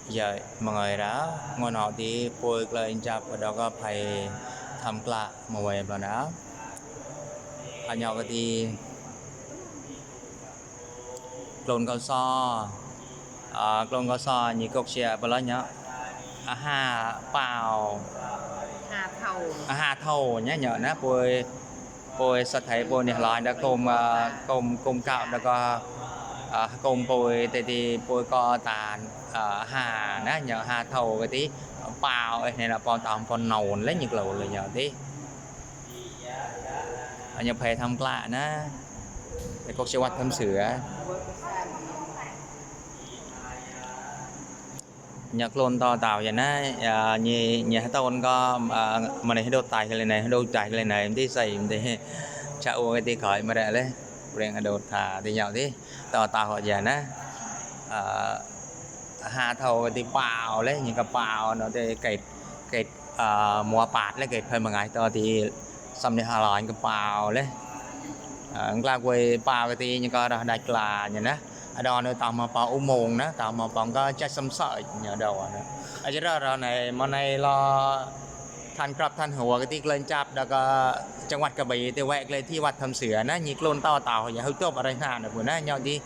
giờ mọi người đã ngon họ thì bôi lên chập và đó có phảiทำกละมาไว้แล้วนะอันยอกที่กลนก็ซ้อกลนก็ซ้อนี่กกเสียไปแล้วเนาะอาหารเปล่าอาหารเท่าเนี่ยเนาะนะปวยสัตว์ไทยปวยเนี่ยลอยแล้วกลมเก่าแล้วก็กลมปวยแต่ที่ปวยก็ตาลอาหารนะเนาะอาหารเท่าก็ที่เปล่าไอ้นี่ล่ะปอนตามปอนนอนแล้วnhững lầuเลยเนาะที่อันยังไปทำกละนะไปกกชวัดทำเสือnhật luôn to tàu vậy nó nhà tao có mà này đốt tài cái này đốt tài cái này em tí xây em tí chạo cái tí khởi mà để đấy riêng đốt thả thì nhau tí to tàu họ vậy nó hà thầu cái tí bào đấy những cái bào nó thì cái mua bạt lấy cái phần mà ngày to thì xong đi hà lòi cái bào đấy là quay bào cái tí những cái đặt là như đó ở đó nó tàu mà vào uống mùng đó tàu mà bằng có chất xâm sợi nhờ đầu đó ở chỗ đó này mà này loทันกลับทันหัวก็ที่เล่นจับแล้วก็จังหวัดกระบี่ที่แวกเลยที่วัดทำเสือนะยิกโลนต่อเต่าอย่าเฮาจบอะไรหน้าน่ะพุ่นนะยอที่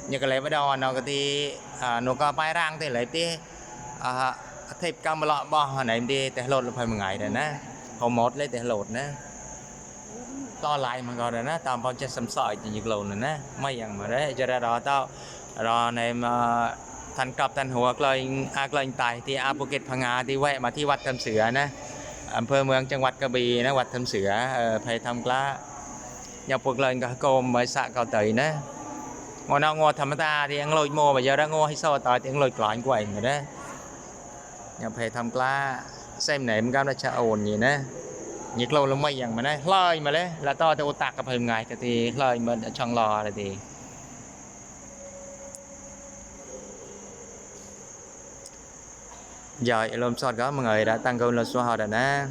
นี่ก็เลยบ่ดอนเนาะก็ที่นกก็ไปร่างที่เลยที่เทพกรรมเลาะบ่ไหนที่แต่โหลดลงไปมื้อไงเด้อนะเฮาหมดเลยแต่โหลดนะต่อหลายมันก็ได้นะตามพอจะสำสอยยิกโลนน่ะนะไม่อย่างมาได้จะได้รอเต้ารอในทันกลับทันหัวกลอยกลอยตายที่ภูเก็ตพังงาที่แวะมาที่วัดทำเสือนะอำเภอเมืองจังหวัดกระบี่นะวัดทำเสือไปทำกล้าอย่าพวกเลยก็โกมไว้สะเกาเตยนะงอนงอธรรมดาที่ยังลอยโมบ่giờ đã ngô hay saoตายที่ยังลอยกลอนกว่าอย่างนั้นอย่าไปทำกล้าเส้นไหนมันก็จะโอนอย่างนะยิกโลลงไม่อย่างมันนะลอยมาเลยแล้วต่อจะตักกับเพิ่มไงก็ทีลอยมันช่องรอเลยทีgiờ ôm sọt có mọi người đã tăng cường lên số họ rồi nè